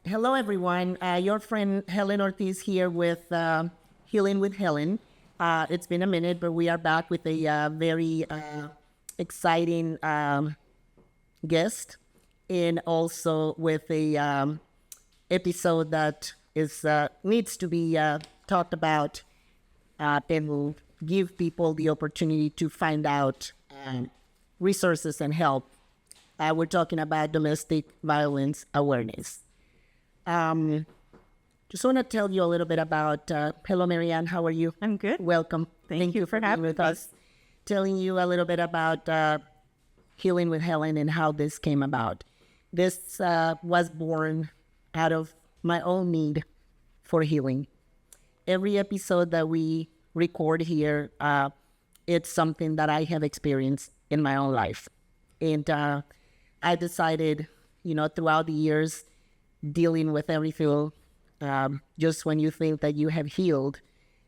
Hello, everyone. Your friend Helen Ortiz here with Healing with Helen. It's been a minute, but we are back with a very exciting guest, and also with a episode that is needs to be talked about and will give people the opportunity to find out resources and help. We're talking about domestic violence awareness. Just want to tell you a little bit about, hello, MaryAnne, how are you? I'm good. Welcome. Thank you for being having with me. us. Telling you a little bit about Healing with Helen and how this came about. This was born out of my own need for healing. Every episode that we record here, it's something that I have experienced in my own life. And I decided, throughout the years, dealing with everything, just when you think that you have healed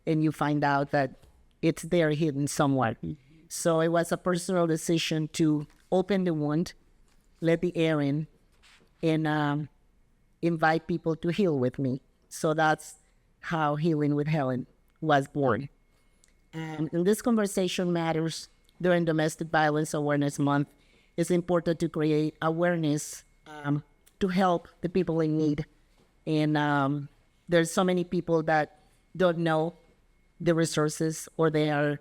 and you find out that it's there hidden somewhere. So it was a personal decision to open the wound, let the air in, and invite people to heal with me. So that's how Healing with Helen was born. And this conversation matters during Domestic Violence Awareness Month. It's important to create awareness to help the people in need. And there's so many people that don't know the resources, or they are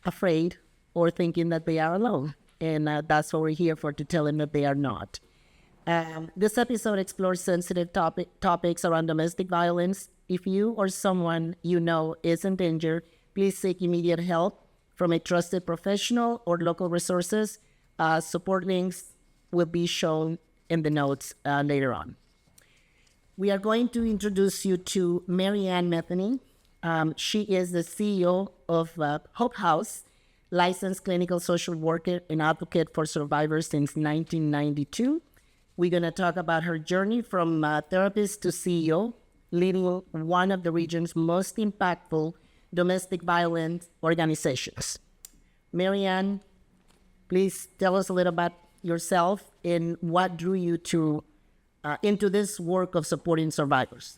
afraid or thinking that they are alone. And that's what we're here for, to tell them that they are not. This episode explores sensitive topics around domestic violence. If you or someone you know is in danger, please seek immediate help from a trusted professional or local resources. Support links will be shown in the notes later on. We are going to introduce you to MaryAnne Metheny. She is the CEO of Hope House, licensed clinical social worker and advocate for survivors since 1992. We're going to talk about her journey from therapist to CEO, leading one of the region's most impactful domestic violence organizations. MaryAnne, please tell us a little about yourself and what drew you into this work of supporting survivors.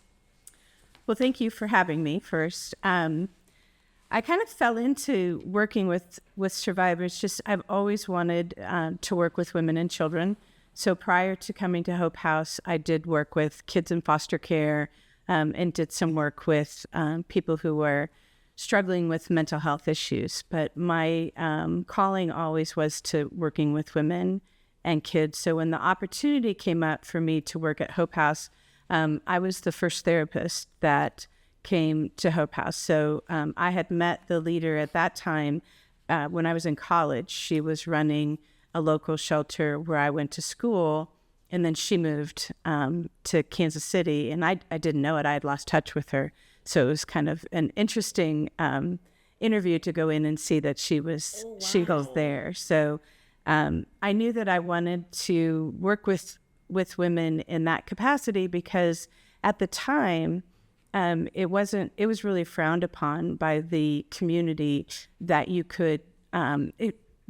Well, thank you for having me first. I kind of fell into working with survivors. I've always wanted to work with women and children. So prior to coming to Hope House, I did work with kids in foster care and did some work with people who were struggling with mental health issues. But my calling always was to working with women and kids. So when the opportunity came up for me to work at Hope House, I was the first therapist that came to Hope House. So I had met the leader at that time when I was in college. She was running a local shelter where I went to school, and then she moved to Kansas City, and I didn't know it. I had lost touch with her. So it was kind of an interesting interview to go in and see that she was there. So I knew that I wanted to work with women in that capacity, because at the time, it was really frowned upon by the community that you could,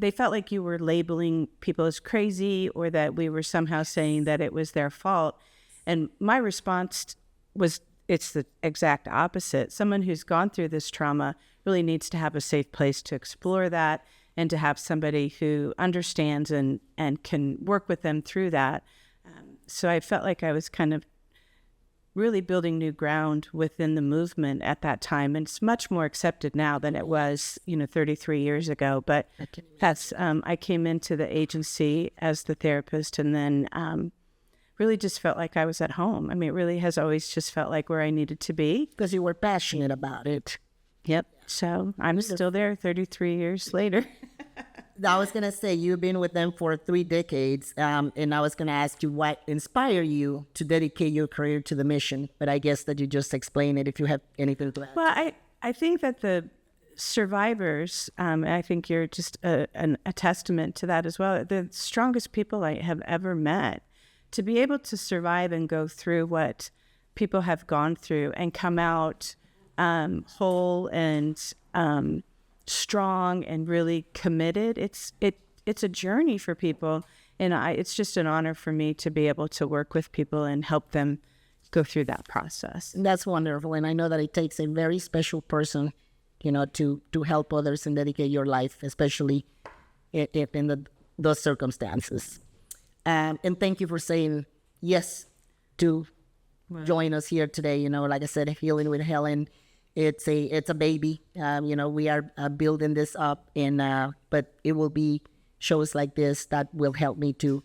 they felt like you were labeling people as crazy, or that we were somehow saying that it was their fault. And my response was, it's the exact opposite. Someone who's gone through this trauma really needs to have a safe place to explore that, and to have somebody who understands and can work with them through that. So I felt like I was kind of really building new ground within the movement at that time. And it's much more accepted now than it was, 33 years ago. But that's, I came into the agency as the therapist, and then really just felt like I was at home. I mean, it really has always just felt like where I needed to be. Because you were passionate about it. Yep. So I'm still there 33 years later. I was going to say, you've been with them for 3 decades, and I was going to ask you what inspired you to dedicate your career to the mission, but I guess that you just explained it if you have anything to add. Well, I think that the survivors, I think you're just a testament to that as well, the strongest people I have ever met. To be able to survive and go through what people have gone through and come out whole and strong and really committed, it's a journey for people, and it's just an honor for me to be able to work with people and help them go through that process. That's wonderful. And I know that it takes a very special person, to help others and dedicate your life, especially in those circumstances. And thank you for saying yes to join us here today. Like I said, Healing with Helen, it's a baby. We are building this up, but it will be shows like this that will help me to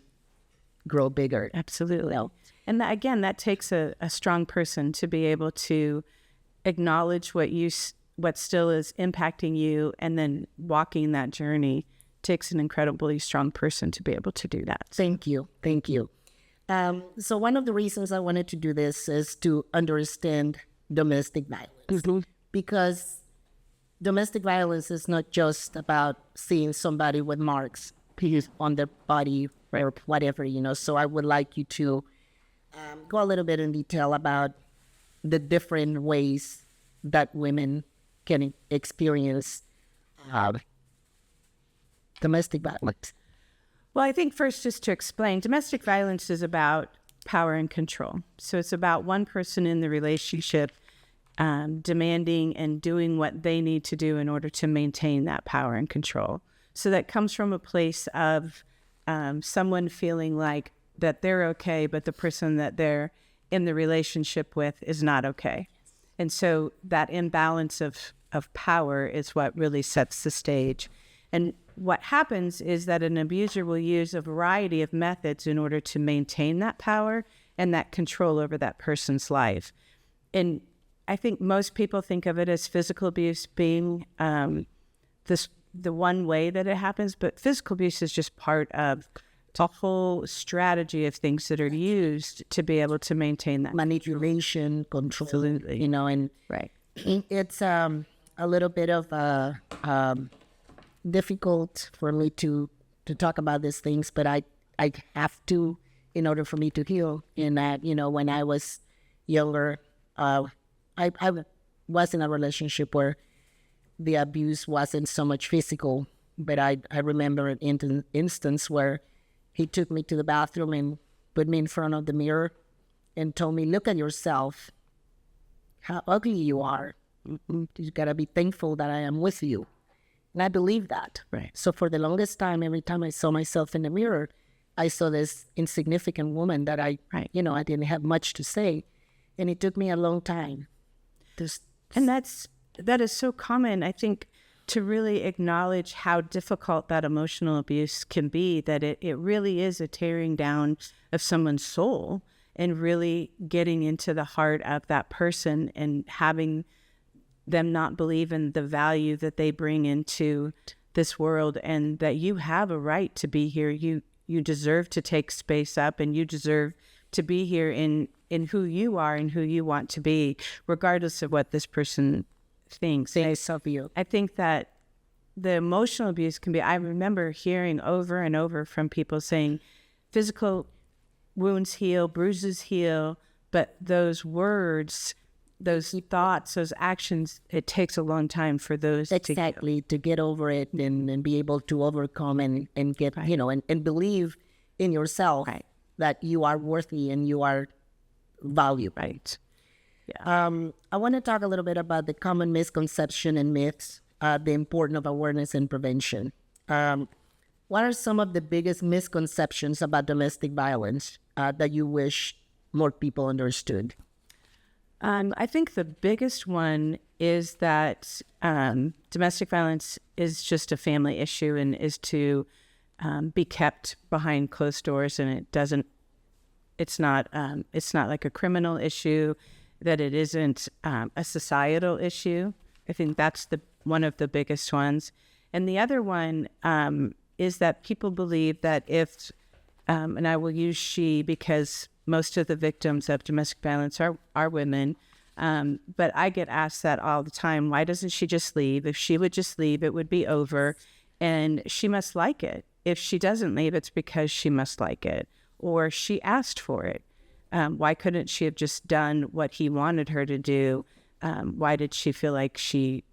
grow bigger. Absolutely. And again, that takes a strong person to be able to acknowledge what still is impacting you, and then walking that journey takes an incredibly strong person to be able to do that. Thank you. So one of the reasons I wanted to do this is to understand domestic violence, because domestic violence is not just about seeing somebody with marks on their body or whatever, So I would like you to go a little bit in detail about the different ways that women can experience domestic violence. Well, I think first, just to explain, domestic violence is about power and control. So it's about one person in the relationship demanding and doing what they need to do in order to maintain that power and control. So that comes from a place of someone feeling like that they're okay, but the person that they're in the relationship with is not okay. And so that imbalance of power is what really sets the stage. And what happens is that an abuser will use a variety of methods in order to maintain that power and that control over that person's life. And I think most people think of it as physical abuse being the one way that it happens, but physical abuse is just part of a whole strategy of things that are used to be able to maintain that manipulation, control. Absolutely. And right. It's a little bit of difficult for me to talk about these things, but I have to, in order for me to heal. In that, when I was younger, I was in a relationship where the abuse wasn't so much physical, but I remember an instance where he took me to the bathroom and put me in front of the mirror and told me, look at yourself, how ugly you are. You gotta be thankful that I am with you. And I believe that. Right. So for the longest time, every time I saw myself in the mirror, I saw this insignificant woman that I didn't have much to say. And it took me a long time. And that is so common, I think, to really acknowledge how difficult that emotional abuse can be, that it really is a tearing down of someone's soul and really getting into the heart of that person and having them not believe in the value that they bring into this world, and that you have a right to be here. You deserve to take space up, and you deserve to be here in who you are and who you want to be, regardless of what this person thinks. I think that the emotional abuse can be, I remember hearing over and over from people saying physical wounds heal, bruises heal, but those words, those thoughts, those actions, it takes a long time for those to get over it and be able to overcome and get, and believe in yourself that you are worthy and you are valued. Right. Yeah. I want to talk a little bit about the common misconception and myths, the importance of awareness and prevention. What are some of the biggest misconceptions about domestic violence that you wish more people understood? I think the biggest one is that domestic violence is just a family issue and is to be kept behind closed doors, and it's not like a criminal issue, that it isn't a societal issue. I think that's one of the biggest ones. And the other one is that people believe that if, and I will use she because most of the victims of domestic violence are women, but I get asked that all the time. Why doesn't she just leave? If she would just leave, it would be over, and she must like it. If she doesn't leave, it's because she must like it, or she asked for it. Why couldn't she have just done what he wanted her to do? Why did she feel like she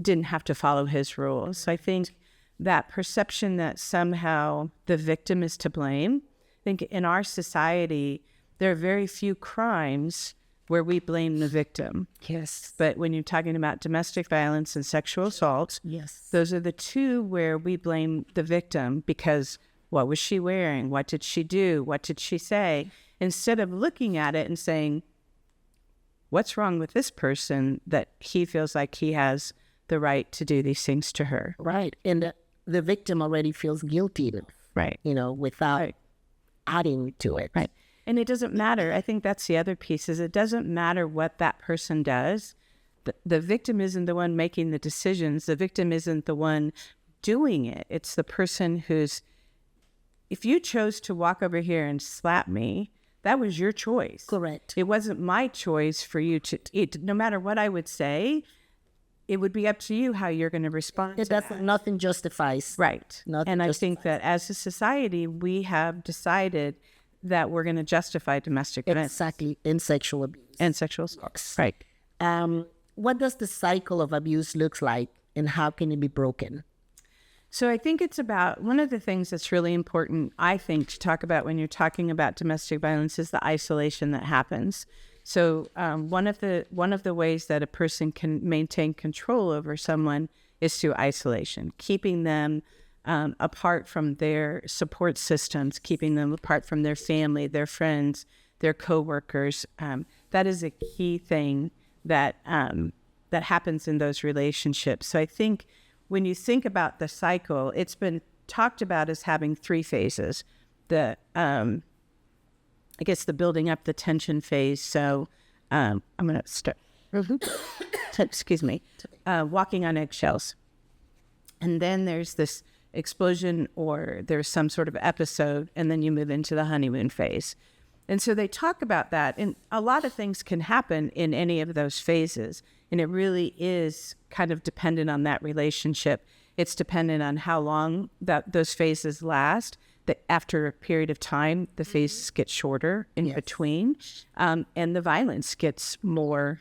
didn't have to follow his rules? So I think that perception that somehow the victim is to blame, I think in our society, there are very few crimes where we blame the victim. Yes. But when you're talking about domestic violence and sexual assault, Yes. those are the two where we blame the victim because what was she wearing? What did she do? What did she say? Instead of looking at it and saying, what's wrong with this person that he feels like he has the right to do these things to her? Right. And the victim already feels guilty, Right. without adding to it. Right. And it doesn't matter. I think that's the other piece is it doesn't matter what that person does. The victim isn't the one making the decisions. The victim isn't the one doing it. It's the person who's, if you chose to walk over here and slap me, that was your choice. Correct. It wasn't my choice for you to, no matter what I would say, it would be up to you how you're going to respond to that. Nothing justifies. Right. Nothing And I justifies. think that as a society, we have decided that we're going to justify domestic violence. Exactly. In sexual abuse. And sexual assault. Right. What does the cycle of abuse look like, and how can it be broken? So I think it's about, one of the things that's really important, I think, to talk about when you're talking about domestic violence is the isolation that happens. So one of the ways that a person can maintain control over someone is through isolation, keeping them apart from their support systems, keeping them apart from their family, their friends, their coworkers. That is a key thing that happens in those relationships. So I think when you think about the cycle, it's been talked about as having three phases. I guess the building up the tension phase. So I'm going to start, excuse me, walking on eggshells. And then there's this explosion or there's some sort of episode, and then you move into the honeymoon phase. And so they talk about that. And a lot of things can happen in any of those phases. And it really is kind of dependent on that relationship. It's dependent on how long those phases last. That after a period of time, the phases get shorter in between, and the violence gets more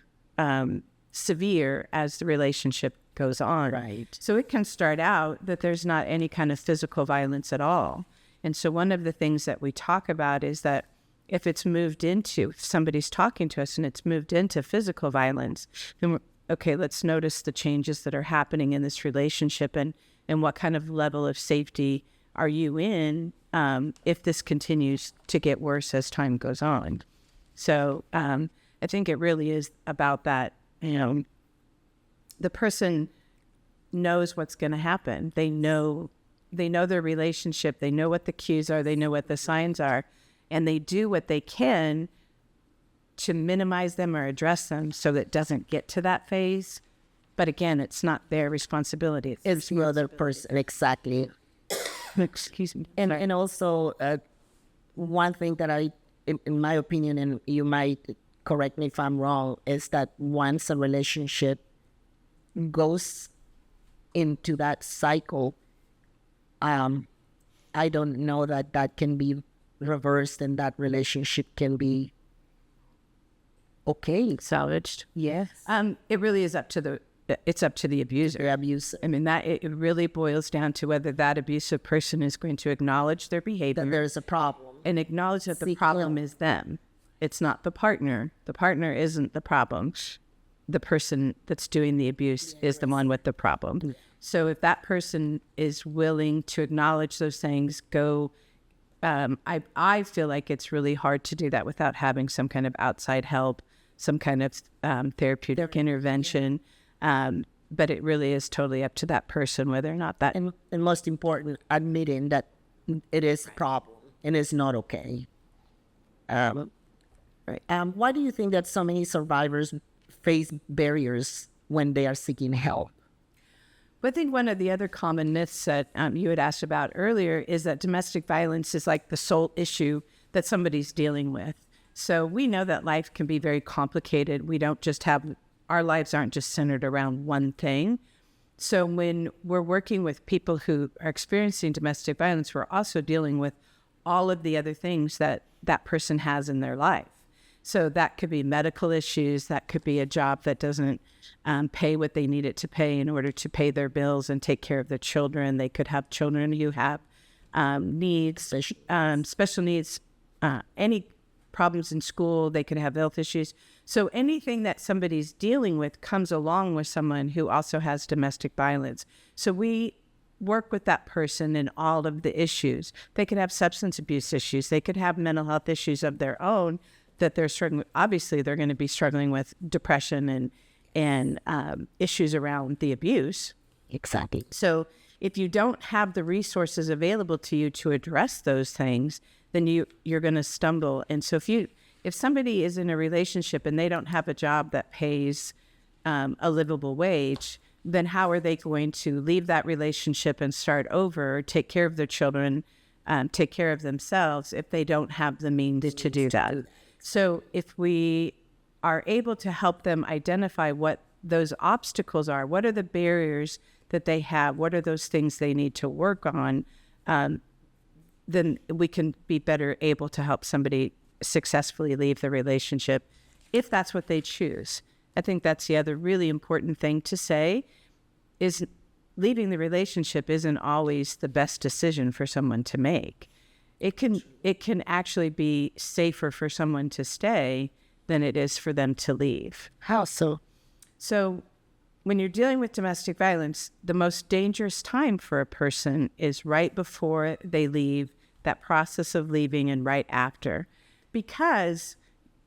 severe as the relationship goes on. Right. So it can start out that there's not any kind of physical violence at all. And so one of the things that we talk about is that if somebody's talking to us and it's moved into physical violence, then let's notice the changes that are happening in this relationship and what kind of level of safety are you in if this continues to get worse as time goes on. So I think it really is about that, the person knows what's going to happen. They know their relationship. They know what the cues are. They know what the signs are. And they do what they can to minimize them or address them so that it doesn't get to that phase. But again, it's not their responsibility. It's the other person. Exactly. Excuse me. And also, one thing that in my opinion, and you might correct me if I'm wrong, is that once a relationship goes into that cycle, I don't know that can be reversed and that relationship can be salvaged. Yes. It really is up to the abuser. The abuser. I mean, that it really boils down to whether that abusive person is going to acknowledge their behavior. That there's a problem. And acknowledge that the problem is them. It's not the partner. The partner isn't the problem. The person that's doing the abuse is the one with the problem. Yeah. So if that person is willing to acknowledge those things, I feel like it's really hard to do that without having some kind of outside help, some kind of therapeutic intervention. But it really is totally up to that person whether or not that... And most important, admitting that it is a problem and it's not okay. Why do you think that so many survivors face barriers when they are seeking help? But I think one of the other common myths that you had asked about earlier is that domestic violence is like the sole issue that somebody's dealing with. So we know that life can be very complicated. Our lives aren't just centered around one thing. So when we're working with people who are experiencing domestic violence, we're also dealing with all of the other things that person has in their life. So that could be medical issues. That could be a job that doesn't pay what they need it to pay in order to pay their bills and take care of their children. They could have children who have needs, special needs, any problems in school, they could have health issues. So anything that somebody's dealing with comes along with someone who also has domestic violence. So we work with that person in all of the issues. They could have substance abuse issues. They could have mental health issues of their own that they're struggling with. Obviously, they're going to be struggling with depression and issues around the abuse. Exactly. So if you don't have the resources available to you to address those things, then you're going to stumble. And so if somebody is in a relationship and they don't have a job that pays a livable wage, then how are they going to leave that relationship and start over, take care of their children, take care of themselves if they don't have the means to do that? So if we are able to help them identify what those obstacles are, what are the barriers that they have, what are those things they need to work on, then we can be better able to help somebody successfully leave the relationship if that's what they choose. I think that's the other really important thing to say, is leaving the relationship isn't always the best decision for someone to make. It can actually be safer for someone to stay than it is for them to leave. How so? So when you're dealing with domestic violence, the most dangerous time for a person is right before they leave, that process of leaving, and right after, because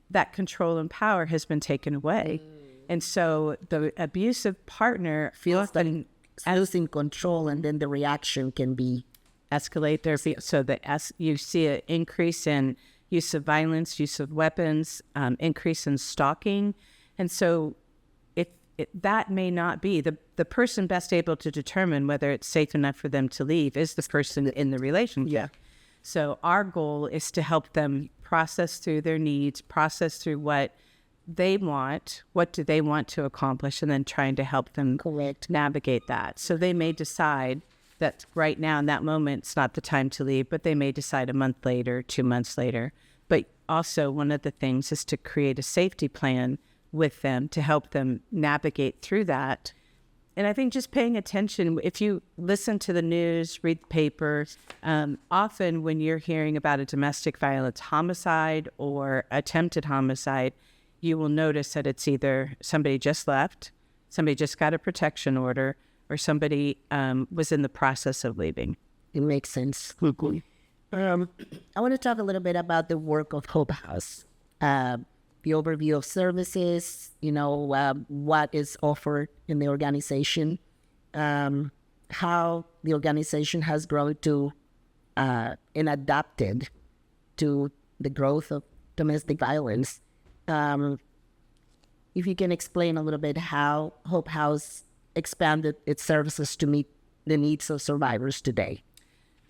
that control and power has been taken away. And so the abusive partner Feels like losing control, and then the reaction can be escalate their so you see an increase in use of violence, use of weapons, increase in stalking. And so that may not be the person best able to determine whether it's safe enough for them to leave is the person in the relationship. Yeah. So our goal is to help them process through their needs, process through what they want, what do they want to accomplish, and then trying to help them navigate that. So they may decide that right now in that moment it's not the time to leave, but they may decide a month later, 2 months later. But also one of the things is to create a safety plan with them to help them navigate through that. And I think just paying attention, if you listen to the news, read the papers, often when you're hearing about a domestic violence homicide or attempted homicide, you will notice that it's either somebody just left, somebody just got a protection order, or somebody was in the process of leaving. It makes sense. I want to talk a little bit about the work of Hope House. The overview of services, what is offered in the organization, how the organization has grown to and adapted to the growth of domestic violence. If you can explain a little bit how Hope House expanded its services to meet the needs of survivors today.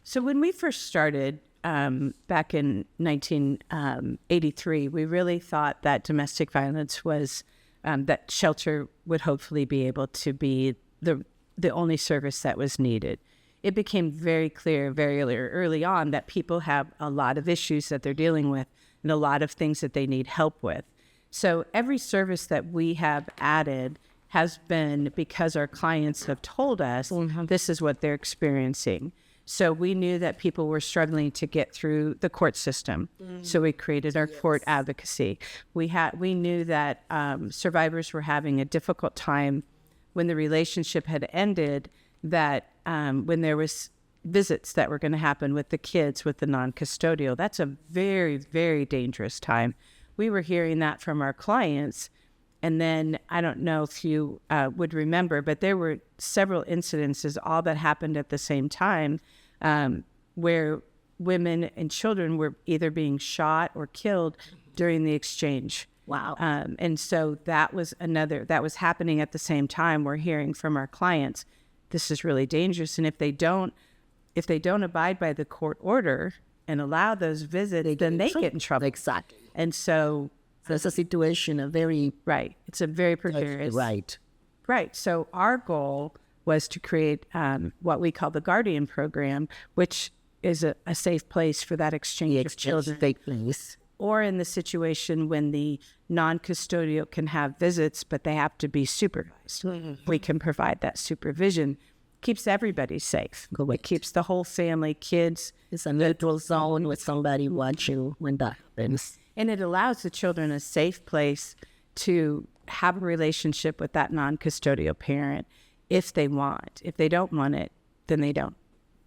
So when we first started, back in 1983, we really thought that domestic violence was, that shelter would hopefully be able to be the only service that was needed. It became very clear very early on that people have a lot of issues that they're dealing with and a lot of things that they need help with. So every service that we have added has been because our clients have told us this is what they're experiencing. So we knew that people were struggling to get through the court system. So we created our court advocacy. We knew that survivors were having a difficult time when the relationship had ended, that when there was visits that were going to happen with the kids, with the non-custodial. That's a very, very dangerous time. We were hearing that from our clients. And then I don't know if you would remember, but there were several incidences all that happened at the same time where women and children were either being shot or killed during the exchange. Wow. And so that was happening at the same time. We're hearing from our clients, this is really dangerous. And if they don't abide by the court order and allow those visits, then they get in trouble. Exactly. And so that's a situation, it's a very precarious. Right. So our goal was to create what we call the Guardian Program, which is a safe place for that exchange of children. Safe place. Or in the situation when the non-custodial can have visits, but they have to be supervised. We can provide that supervision. Keeps everybody safe. It keeps the whole family, kids. It's a neutral zone with somebody watching when that happens. And it allows the children a safe place to have a relationship with that non-custodial parent if they want. If they don't want it, then they don't.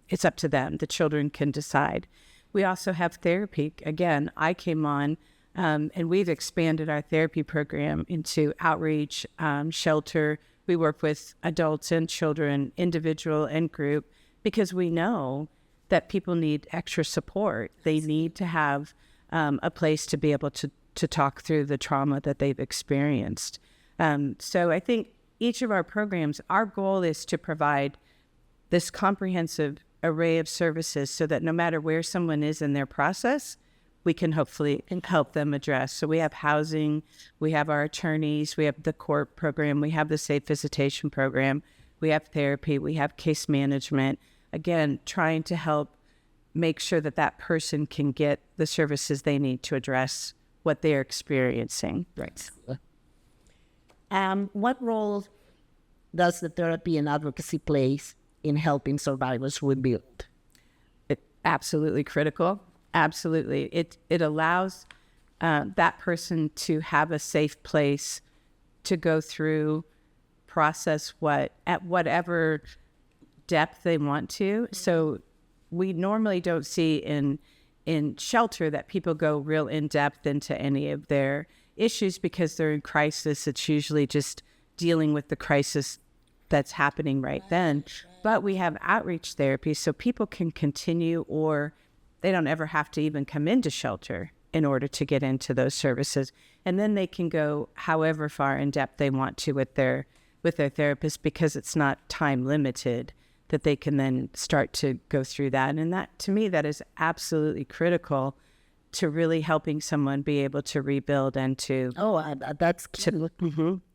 It's up to them. The children can decide. We also have therapy. Again, I came on and we've expanded our therapy program into outreach, shelter. We work with adults and children, individual and group, because we know that people need extra support. They need to have a place to be able to talk through the trauma that they've experienced. So I think each of our programs, our goal is to provide this comprehensive array of services so that no matter where someone is in their process, we can hopefully help them address. So we have housing, we have our attorneys, we have the court program, we have the safe visitation program, we have therapy, we have case management. Again, trying to help make sure that that person can get the services they need to address what they're experiencing. Right. What role does the therapy and advocacy play in helping survivors rebuild? Absolutely critical. Absolutely. It allows that person to have a safe place to go through, process at whatever depth they want to. So we normally don't see in shelter that people go real in depth into any of their issues because they're in crisis. It's usually just dealing with the crisis that's happening right then. But we have outreach therapy so people can continue, or they don't ever have to even come into shelter in order to get into those services. And then they can go however far in depth they want to with their therapist, because it's not time limited, that they can then start to go through that. And that, to me, that is absolutely critical to really helping someone be able to rebuild and to... That's key.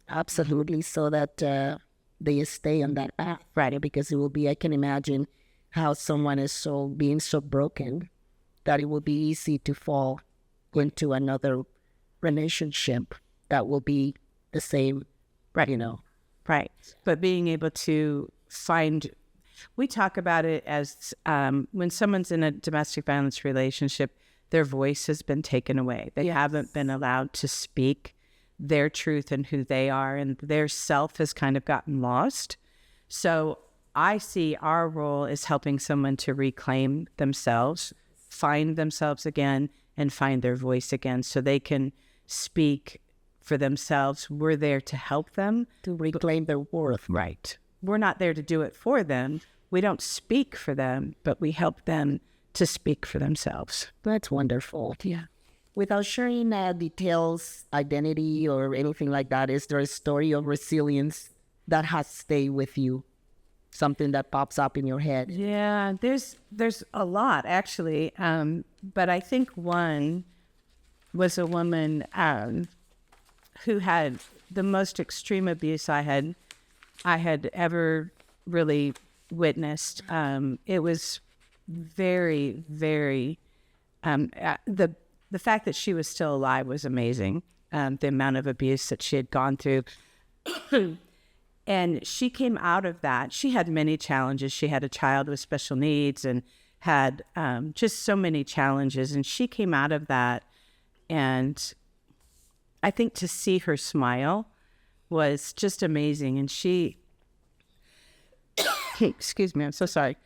Absolutely, so that they stay on that path. Right. Because it will be, I can imagine how someone is being so broken that it will be easy to fall into another relationship that will be the same, right? Right. But being able to find... We talk about it as when someone's in a domestic violence relationship, their voice has been taken away. They haven't been allowed to speak their truth and who they are, and their self has kind of gotten lost. So I see our role as helping someone to reclaim themselves, find themselves again, and find their voice again so they can speak for themselves. We're there to help them. To reclaim their worth. Right. We're not there to do it for them. We don't speak for them, but we help them to speak for themselves. That's wonderful. Yeah. Without sharing details, identity, or anything like that, is there a story of resilience that has stayed with you? Something that pops up in your head? Yeah, there's a lot, actually. But I think one was a woman who had the most extreme abuse I had ever really witnessed. It was very, very, the fact that she was still alive was amazing. The amount of abuse that she had gone through. And she came out of that. She had many challenges. She had a child with special needs and had just so many challenges. And she came out of that. And I think to see her smile was just amazing. And she, excuse me, I'm so sorry.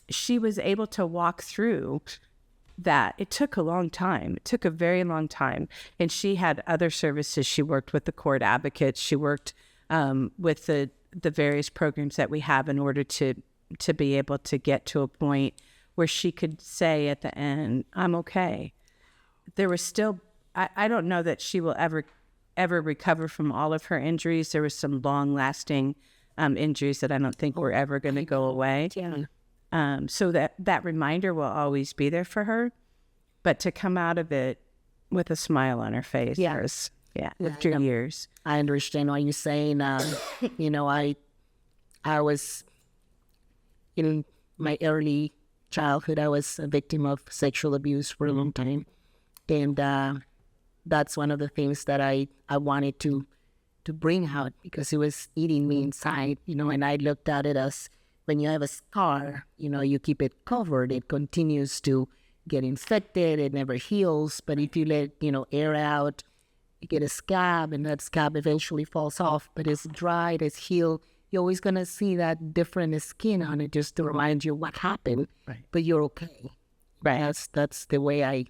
She was able to walk through that. It took a long time. It took a very long time. And she had other services. She worked with the court advocates. She worked with the various programs that we have in order to be able to get to a point where she could say at the end, I'm okay. There was still, I don't know that she will ever recover from all of her injuries. There was some long-lasting injuries that I don't think were ever going to go away. Yeah. So that reminder will always be there for her, but to come out of it with a smile on her face, after years. I understand what you're saying. I was in my early childhood. I was a victim of sexual abuse for a long time, and that's one of the things that I wanted to bring out because it was eating me inside. And I looked at it as, when you have a scar, you keep it covered. It continues to get infected. It never heals. But if you let, air out, you get a scab, and that scab eventually falls off. But it's dried, it's healed. You're always going to see that different skin on it just to remind you what happened. Right. But you're okay. Right. That's the way I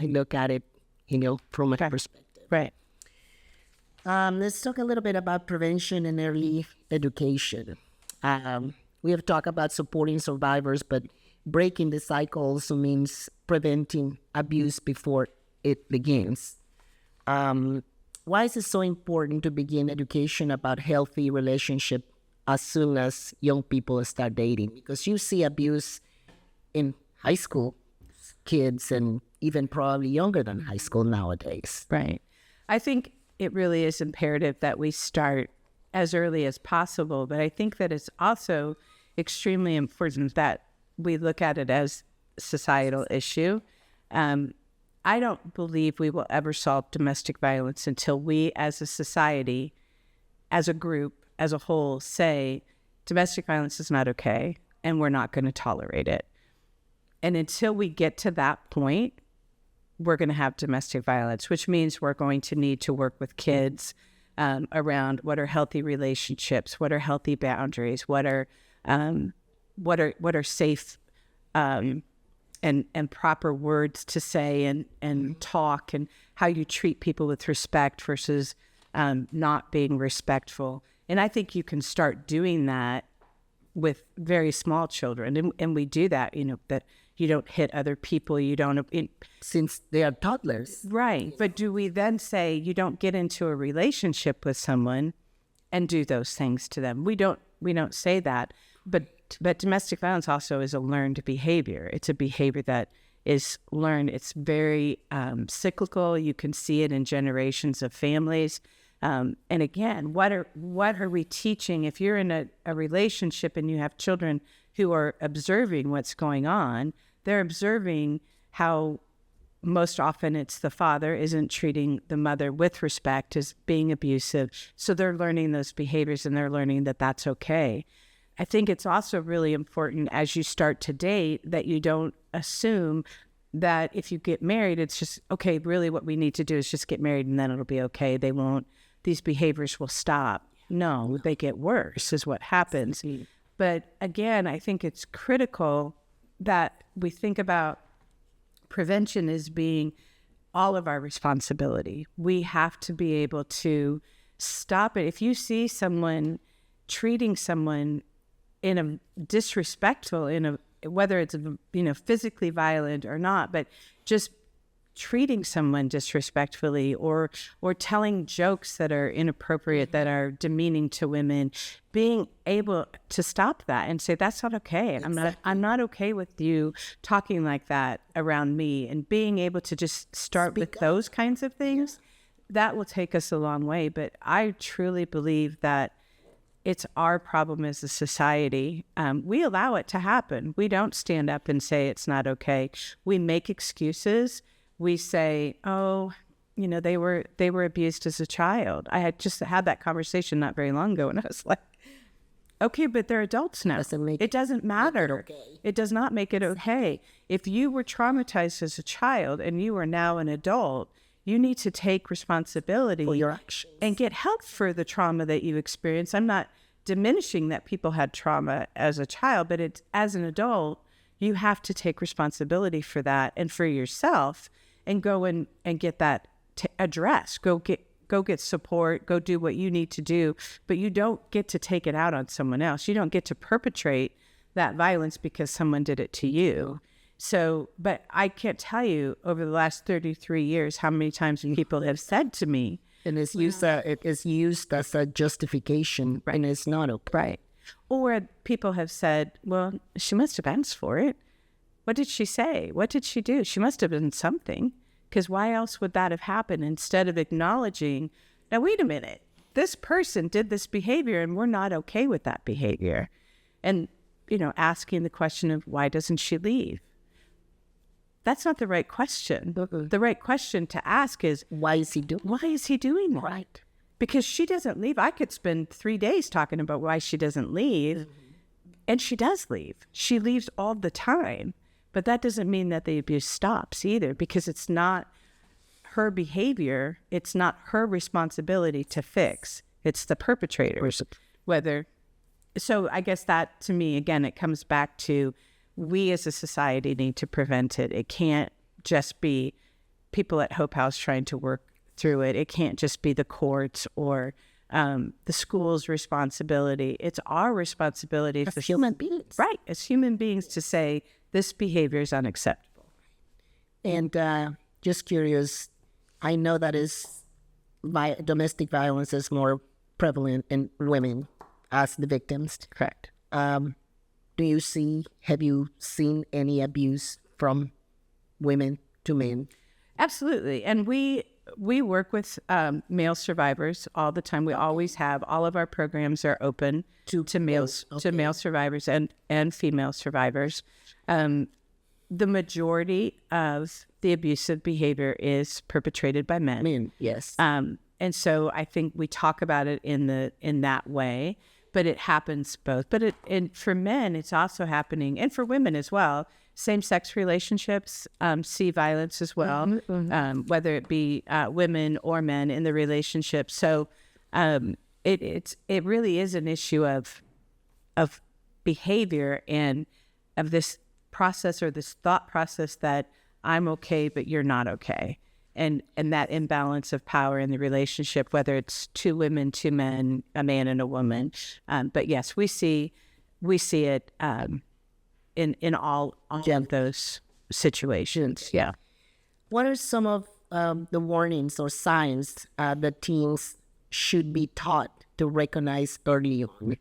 look at it, from a perspective. Right. Let's talk a little bit about prevention and early education. We have talked about supporting survivors, but breaking the cycle also means preventing abuse before it begins. Why is it so important to begin education about healthy relationship as soon as young people start dating? Because you see abuse in high school kids and even probably younger than high school nowadays. Right. I think it really is imperative that we start as early as possible, but I think that it's also extremely important that we look at it as a societal issue. I don't believe we will ever solve domestic violence until we as a society, as a group, as a whole, say domestic violence is not okay and we're not going to tolerate it. And until we get to that point, we're going to have domestic violence, which means we're going to need to work with kids around what are healthy relationships, what are healthy boundaries, what are safe and proper words to say and talk, and how you treat people with respect versus not being respectful. And I think you can start doing that with very small children, and we do that. That you don't hit other people. You don't since they are toddlers, right? But do we then say you don't get into a relationship with someone and do those things to them? We don't say that. But domestic violence also is a learned behavior. It's a behavior that is learned. It's very cyclical. You can see it in generations of families. And again, what are we teaching? If you're in a relationship and you have children who are observing what's going on, they're observing how most often it's the father isn't treating the mother with respect, is being abusive. So they're learning those behaviors, and they're learning that that's okay. I think it's also really important as you start to date that you don't assume that if you get married, it's just, okay, really what we need to do is just get married and then it'll be okay. These behaviors will stop. No, they get worse is what happens. But again, I think it's critical that we think about prevention as being all of our responsibility. We have to be able to stop it. If you see someone treating someone in a disrespectful, whether it's physically violent or not, but just treating someone disrespectfully or telling jokes that are inappropriate, that are demeaning to women, being able to stop that and say that's not okay. Exactly. I'm not okay with you talking like that around me, and being able to just start with those kinds of things, that will take us a long way. But I truly believe that it's our problem as a society. We allow it to happen. We don't stand up and say it's not okay. We make excuses. We say, oh, they were abused as a child. I had just had that conversation not very long ago, and I was like, okay, but they're adults now. It doesn't matter. Okay. It does not make it okay. If you were traumatized as a child and you are now an adult, you need to take responsibility for your actions and get help for the trauma that you experienced. I'm not diminishing that people had trauma as a child, but it's as an adult, you have to take responsibility for that and for yourself, and go and get that addressed. Go get support. Go do what you need to do. But you don't get to take it out on someone else. You don't get to perpetrate that violence because someone did it to you. So, but I can't tell you over the last 33 years how many times people have said to me, and it is used as a justification, right, and it's not okay. Right. Or people have said, well, she must have asked for it. What did she say? What did she do? She must have done something, because why else would that have happened? Instead of acknowledging, now, wait a minute, this person did this behavior and we're not okay with that behavior. And, asking the question of why doesn't she leave? That's not the right question. The right question to ask is, why is he doing that? Right. Because she doesn't leave. I could spend 3 days talking about why she doesn't leave. Mm-hmm. And she does leave. She leaves all the time. But that doesn't mean that the abuse stops either, because it's not her behavior. It's not her responsibility to fix. It's the perpetrator's. So I guess that, to me, again, it comes back to we as a society need to prevent it. It can't just be people at Hope House trying to work through it. It can't just be the courts or the school's responsibility. It's our responsibility as human beings. Right, as human beings, to say this behavior is unacceptable. And just curious, I know that domestic violence is more prevalent in women as the victims. Correct. Have you seen any abuse from women to men? Absolutely. And we work with male survivors all the time. We always have. All of our programs are open to males, to male survivors and female survivors. The majority of the abusive behavior is perpetrated by men. Men, yes. And so I think we talk about it in that way, but it happens both. But for men, it's also happening, and for women as well. Same-sex relationships see violence as well, whether it be women or men in the relationship. So it really is an issue of behavior and of this process or this thought process that I'm okay, but you're not okay. And that imbalance of power in the relationship, whether it's two women, two men, a man and a woman. But yes, we see it in all of those situations. Yeah. What are some of the warnings or signs that teens should be taught to recognize early on?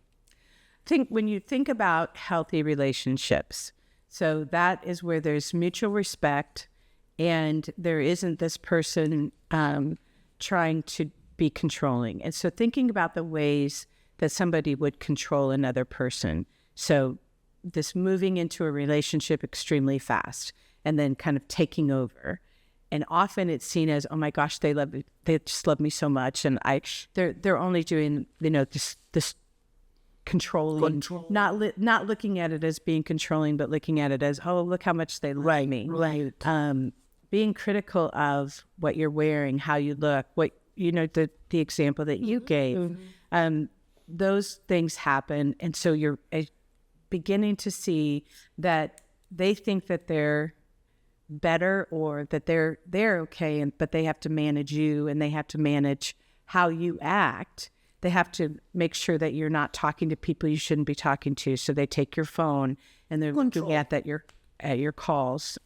When you think about healthy relationships, so that is where there's mutual respect and there isn't this person trying to be controlling. And so thinking about the ways that somebody would control another person. So this moving into a relationship extremely fast and then kind of taking over. And often it's seen as, oh my gosh, they just love me so much. And they're only doing, this controlling, not looking at it as being controlling, but looking at it as, oh, look how much they love me. Right. Being critical of what you're wearing, how you look, the example that you gave, those things happen. And so you're beginning to see that they think that they're better or that they're okay, but they have to manage you and they have to manage how you act. They have to make sure that you're not talking to people you shouldn't be talking to. So they take your phone and they're looking at your calls.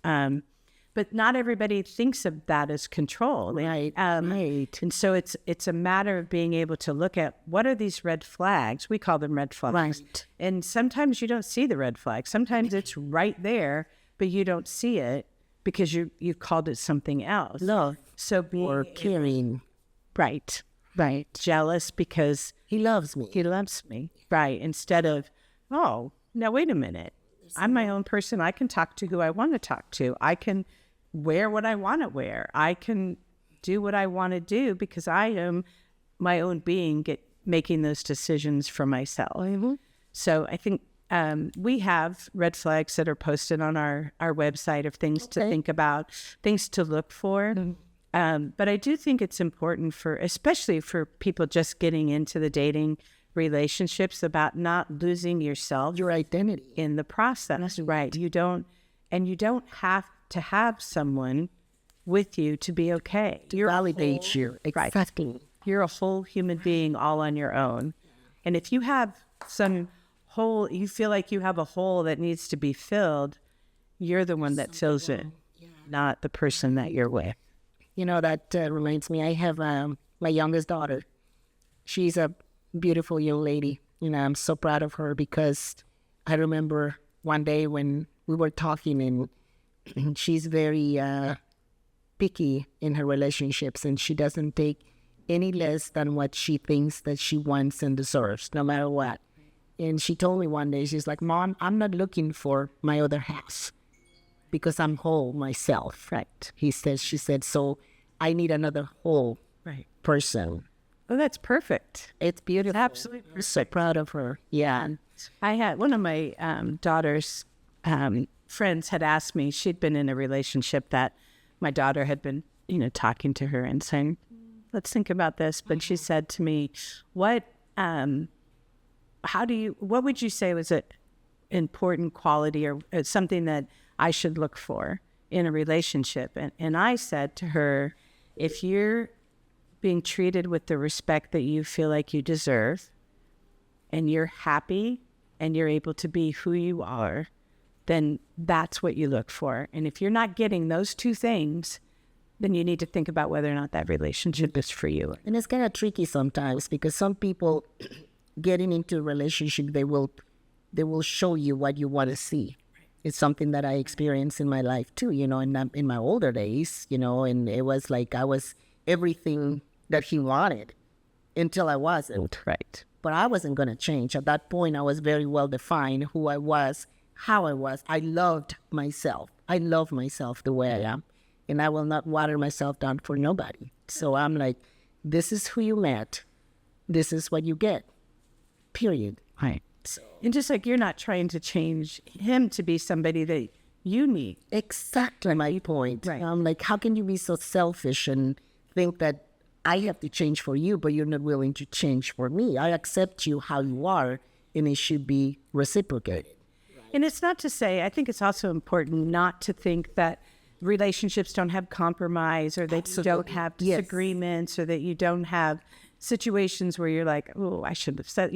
But not everybody thinks of that as control. Right. Right. And so it's a matter of being able to look at what are these red flags. We call them red flags. Right. And sometimes you don't see the red flag. Sometimes it's right there, but you don't see it because you've called it something else. Love. So or caring. Right. Right. Jealous because he loves me. He loves me. Right. Instead of, oh, now wait a minute. I'm my own person. I can talk to who I want to talk to. I can wear what I want to wear. I can do what I want to do because I am my own being making those decisions for myself. Mm-hmm. So I think we have red flags that are posted on our website of things to think about, things to look for. Mm-hmm. But I do think it's important especially for people just getting into the dating relationships, about not losing yourself, your identity in the process. Right. You don't have to have someone with you to be okay. To validate you. Exactly. Right. You're a whole human being all on your own. And if you have some hole, you feel like you have a hole that needs to be filled, you're the one that fills it, not the person that you're with. That reminds me, I have my youngest daughter. She's a beautiful young lady. I'm so proud of her because I remember one day when we were talking and she's very picky in her relationships and she doesn't take any less than what she thinks that she wants and deserves, no matter what. And she told me one day, she's like, Mom, I'm not looking for my other half because I'm whole myself. Right. She said, so I need another whole person. Oh, that's perfect. It's beautiful. It's absolutely perfect. So proud of her. Yeah. I had one of my daughters, friends had asked me, she'd been in a relationship that my daughter had been, talking to her and saying, let's think about this. But she said to me, what would you say was an important quality or something that I should look for in a relationship? And I said to her, if you're being treated with the respect that you feel like you deserve, and you're happy and you're able to be who you are, then that's what you look for. And if you're not getting those two things, then you need to think about whether or not that relationship is for you. And it's kind of tricky sometimes because some people getting into a relationship, they will show you what you want to see. It's something that I experienced in my life too, and in my older days, and it was like I was everything that he wanted until I wasn't. Right. But I wasn't going to change. At that point, I was very well defined who I was, how I was. I loved myself. I love myself the way I am. And I will not water myself down for nobody. So I'm like, this is who you met. This is what you get. Period. Right. So. And just like you're not trying to change him to be somebody that you need. Exactly my point. Right. I'm like, how can you be so selfish and think that I have to change for you, but you're not willing to change for me? I accept you how you are, and it should be reciprocated. Right. And it's not to say, I think it's also important not to think that relationships don't have compromise or that you don't have disagreements or that you don't have situations where you're like, oh, I should have said,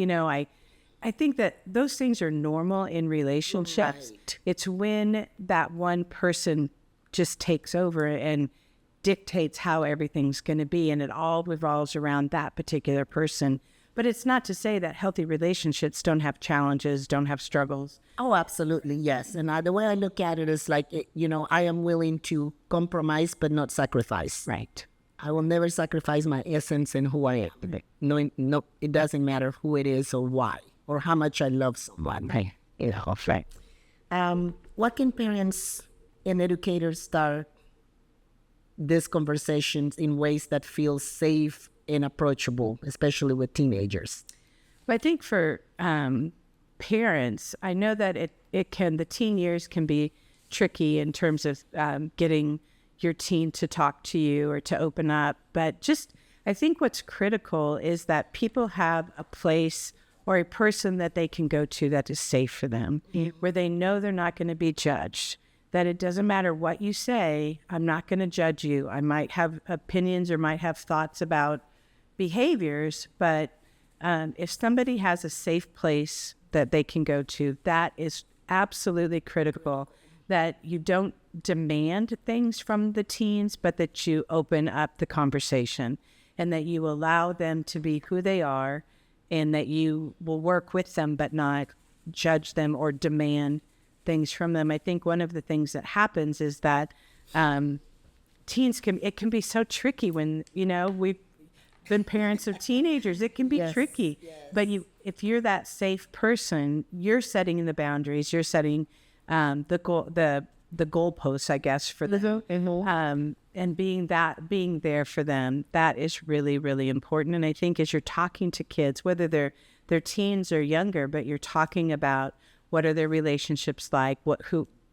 I think that those things are normal in relationships. Right. It's when that one person just takes over and dictates how everything's going to be, and it all revolves around that particular person. But it's not to say that healthy relationships don't have challenges, don't have struggles. Oh, absolutely, yes. And the way I look at it is like, I am willing to compromise but not sacrifice. Right. I will never sacrifice my essence and who I am. No, it doesn't matter who it is or why or how much I love someone. Right. Right. What can parents and educators start these conversations in ways that feel safe and approachable, especially with teenagers? But I think for parents, I know that the teen years can be tricky in terms of getting your teen to talk to you or to open up. But I think what's critical is that people have a place or a person that they can go to that is safe for them, where they know they're not going to be judged. That it doesn't matter what you say, I'm not going to judge you. I might have opinions or might have thoughts about behaviors, but if somebody has a safe place that they can go to, that is absolutely critical. That you don't demand things from the teens, but that you open up the conversation and that you allow them to be who they are and that you will work with them but not judge them or demand things from them. I think one of the things that happens is that teens can be so tricky when, we've been parents of teenagers. It can be tricky. Yes. But if you're that safe person, you're setting the boundaries, you're setting the goalposts, I guess, for them. And being there for them, that is really, really important. And I think as you're talking to kids, whether they're teens or younger, but you're talking about what are their relationships like,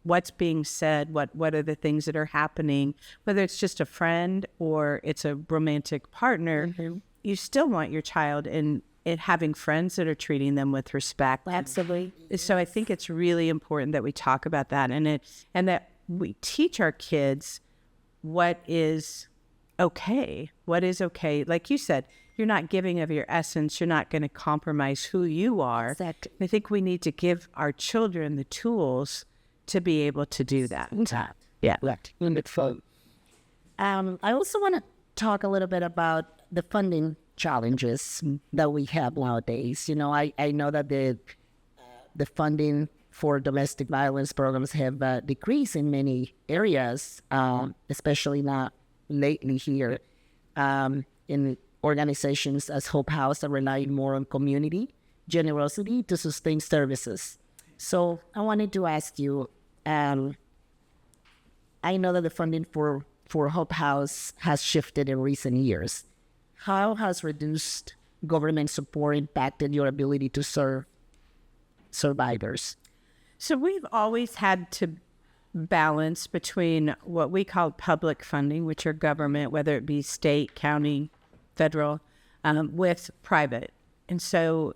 what's being said, what are the things that are happening, whether it's just a friend or it's a romantic partner, you still want your child in having friends that are treating them with respect. Absolutely. So I think it's really important that we talk about that and that we teach our kids what is okay. What is okay? Like you said, you're not giving of your essence. You're not going to compromise who you are. Exactly. I think we need to give our children the tools to be able to do that. Yeah. Wonderful. I also want to talk a little bit about the funding challenges that we have nowadays. I know that the funding for domestic violence programs have decreased in many areas, especially not lately here in organizations as Hope House are relying more on community generosity to sustain services. So I wanted to ask you, I know that the funding for Hope House has shifted in recent years. How has reduced government support impacted your ability to serve survivors? So we've always had to balance between what we call public funding, which are government, whether it be state, county, federal, with private. And so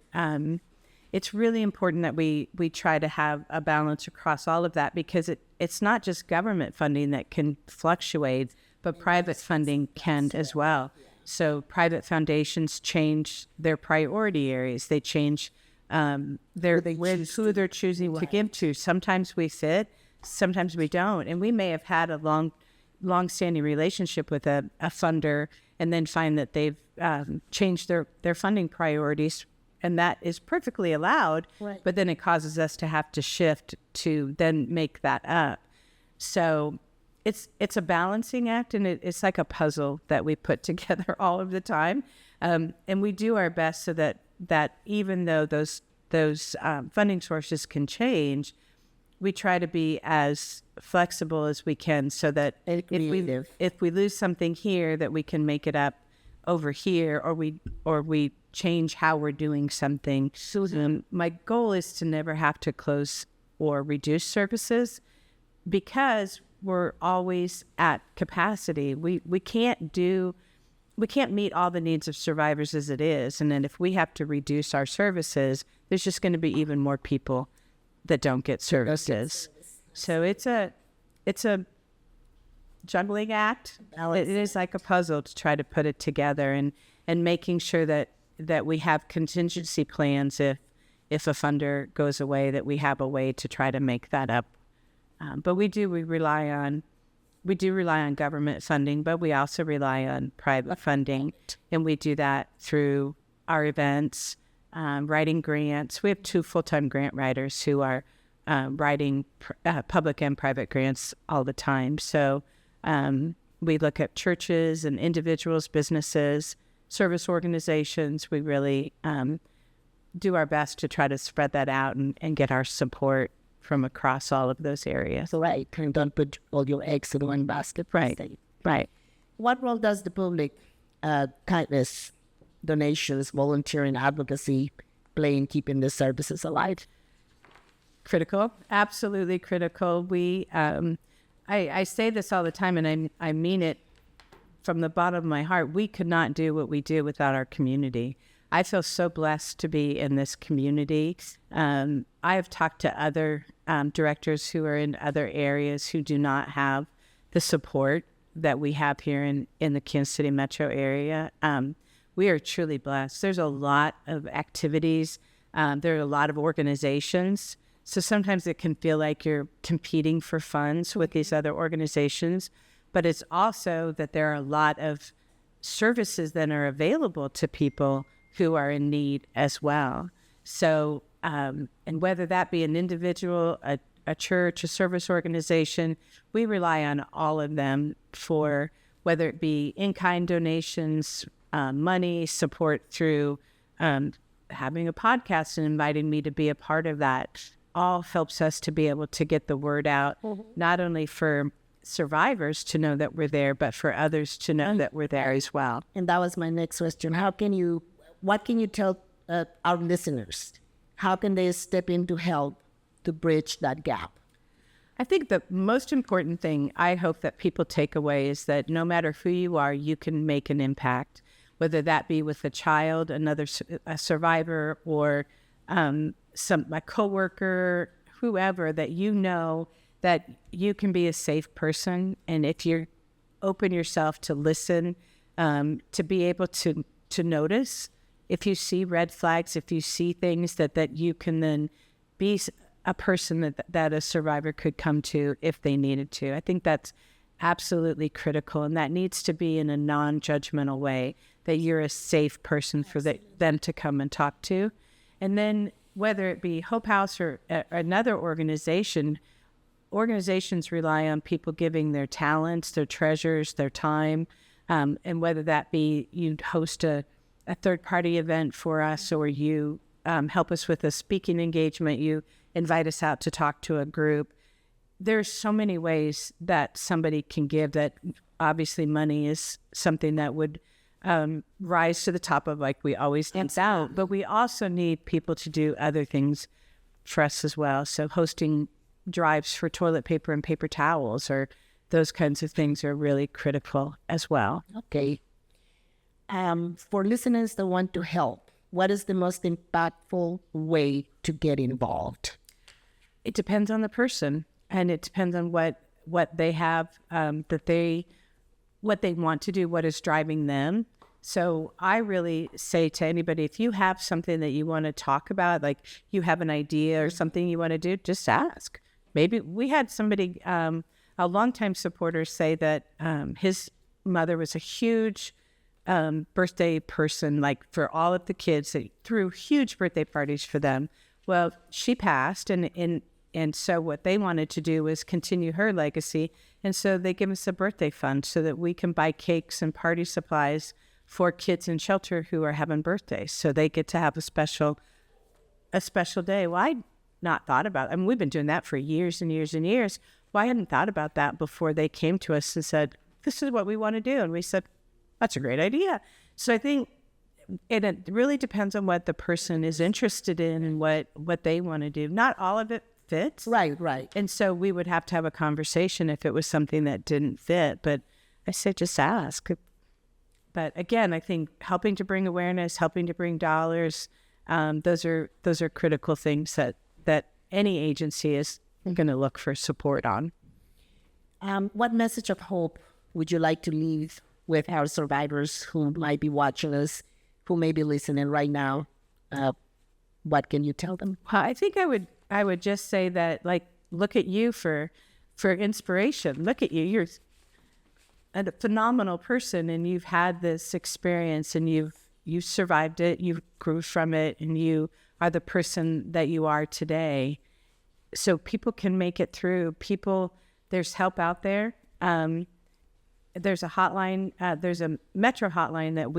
it's really important that we try to have a balance across all of that, because it's not just government funding that can fluctuate, but private funding can as well. So private foundations change their priority areas. They change who they're choosing to give to. Sometimes we fit, sometimes we don't. And we may have had a long-standing relationship with a funder and then find that they've changed their funding priorities, and that is perfectly allowed, right. But then it causes us to have to shift to then make that up. So it's a balancing act, and it's like a puzzle that we put together all of the time. And we do our best so that even though those funding sources can change, we try to be as flexible as we can, so that if we lose something here, that we can make it up over here, or we change how we're doing something. My goal is to never have to close or reduce services, because we're always at capacity. We can't meet all the needs of survivors as it is, and then if we have to reduce our services, there's just going to be even more people that don't get services. So it's a juggling act. It is like a puzzle to try to put it together, and making sure that we have contingency plans if a funder goes away, that we have a way to try to make that up. But we rely on government funding, but we also rely on private funding, and we do that through our events, writing grants. We have 2 full-time grant writers who are writing public and private grants all the time. So we look at churches and individuals, businesses, service organizations. We really do our best to try to spread that out and get our support from across all of those areas. Right. And don't put all your eggs in one basket. Right. What role does the public kindness, donations, volunteering, advocacy play in keeping the services alive? Critical. Absolutely critical. We, I say this all the time, and I mean it from the bottom of my heart. We could not do what we do without our community. I feel so blessed to be in this community. I have talked to other directors who are in other areas who do not have the support that we have here in the Kansas City metro area. We are truly blessed. There's a lot of activities. There are a lot of organizations. So sometimes it can feel like you're competing for funds with these other organizations, but it's also that there are a lot of services that are available to people who are in need as well. So, and whether that be an individual, a church, a service organization, we rely on all of them for whether it be in-kind donations, money, support through having a podcast and inviting me to be a part of that. All helps us to be able to get the word out, not only for survivors to know that we're there, but for others to know that we're there as well. And that was my next question. What can you tell our listeners? How can they step in to help to bridge that gap? I think the most important thing I hope that people take away is that no matter who you are, you can make an impact, whether that be with a child, a survivor, or a coworker, whoever, that you know that you can be a safe person. And if you open yourself to listen, to be able to notice, if you see red flags, if you see things that you can then be a person that a survivor could come to if they needed to. I think that's absolutely critical, and that needs to be in a non-judgmental way, that you're a safe person for them to come and talk to. And then whether it be Hope House or another organization, organizations rely on people giving their talents, their treasures, their time, and whether that be you host a third-party event for us, or you help us with a speaking engagement, you invite us out to talk to a group. There's so many ways that somebody can give, that obviously money is something that would rise to the top of, like we always need out, but we also need people to do other things for us as well. So hosting drives for toilet paper and paper towels, or those kinds of things are really critical as well. Okay. For listeners that want to help, what is the most impactful way to get involved? It depends on the person, and it depends on what they have, what they want to do, what is driving them. So I really say to anybody, if you have something that you want to talk about, like you have an idea or something you want to do, just ask. Maybe we had somebody, a longtime supporter, say that his mother was a huge birthday person, like for all of the kids. They threw huge birthday parties for them. Well, she passed, and so what they wanted to do was continue her legacy. And so they give us a birthday fund so that we can buy cakes and party supplies for kids in shelter who are having birthdays. So they get to have a special day. Well, I'd not thought about it. I mean, we've been doing that for years and years and years. Well, I hadn't thought about that before they came to us and said, this is what we want to do. And we said, that's a great idea. So I think it really depends on what the person is interested in and what they want to do. Not all of it fits. Right. And so we would have to have a conversation if it was something that didn't fit. But I said, just ask. But again, I think helping to bring awareness, helping to bring dollars, those are critical things that any agency is going to look for support on. What message of hope would you like to leave with our survivors who might be watching us, who may be listening right now? What can you tell them? I think I would just say that, like, look at you for inspiration. Look at you. You're a phenomenal person, and you've had this experience, and you've survived it, you grew from it, and you are the person that you are today. So people can make it through. There's help out there. There's a hotline, there's a Metro hotline that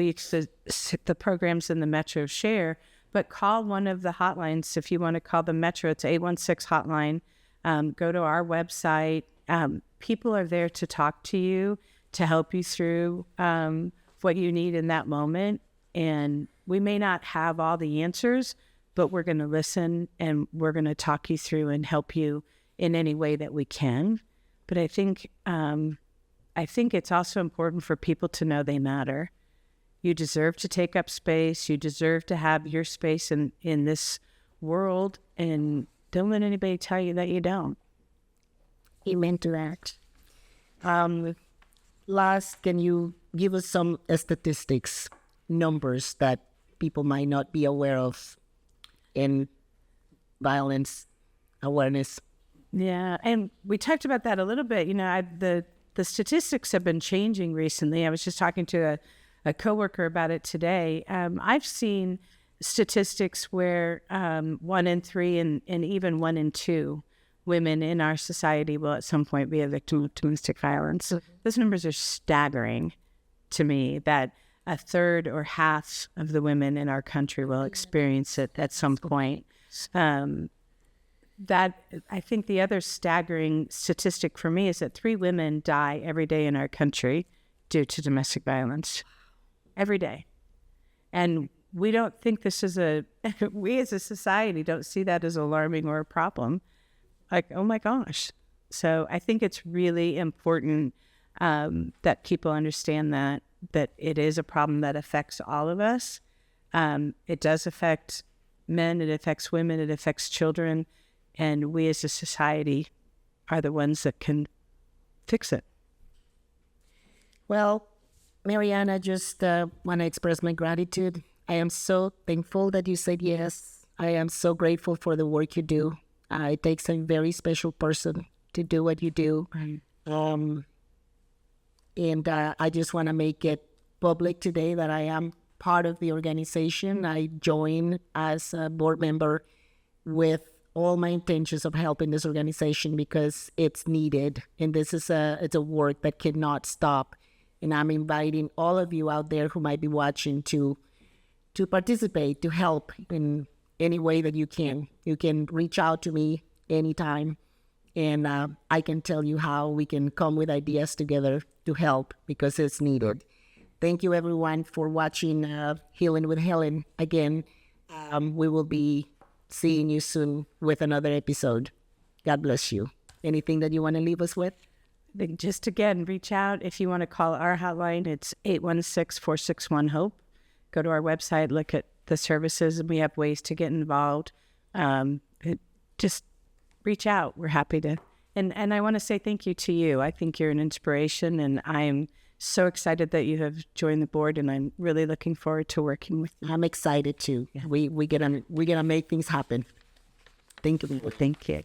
the programs in the Metro share, but call one of the hotlines. If you want to call the Metro, it's 816 hotline. Go to our website. People are there to talk to you, to help you through what you need in that moment. And we may not have all the answers, but we're going to listen, and we're going to talk you through and help you in any way that we can. But I think it's also important for people to know they matter. You deserve to take up space. You deserve to have your space in this world, and don't let anybody tell you that you don't. Amen to that. Last, can you give us some statistics, numbers that people might not be aware of in violence awareness? Yeah, and we talked about that a little bit. You know, the statistics have been changing recently. I was just talking to a coworker about it today. I've seen statistics where 1 in 3 and even 1 in 2 women in our society will at some point be a victim of domestic violence. Those numbers are staggering to me, that a third or half of the women in our country will experience it at some point. That I think the other staggering statistic for me is that 3 women die every day in our country due to domestic violence. Every day. And we don't think this is we as a society don't see that as alarming or a problem. Like, oh my gosh. So I think it's really important that people understand that it is a problem that affects all of us. It does affect men, it affects women, it affects children. And we as a society are the ones that can fix it. Well, MaryAnne, I just want to express my gratitude. I am so thankful that you said yes. I am so grateful for the work you do. It takes a very special person to do what you do. Right. And I just want to make it public today that I am part of the organization. I joined as a board member with all my intentions of helping this organization because it's needed. And this is it's a work that cannot stop. And I'm inviting all of you out there who might be watching to participate, to help in any way that you can. You can reach out to me anytime, and I can tell you how we can come with ideas together to help because it's needed. Thank you, everyone, for watching Healing with Helen. Again, we will be seeing you soon with another episode. God bless you. Anything that you want to leave us with? Then just again, reach out. If you want to call our hotline, it's 816-461-HOPE. Go to our website, look at the services, and we have ways to get involved. Just reach out. We're happy to. And I want to say thank you to you. I think you're an inspiration, and I'm so excited that you have joined the board, and I'm really looking forward to working with you. I'm excited too. Yeah. We gonna make things happen. Thank you. Thank you.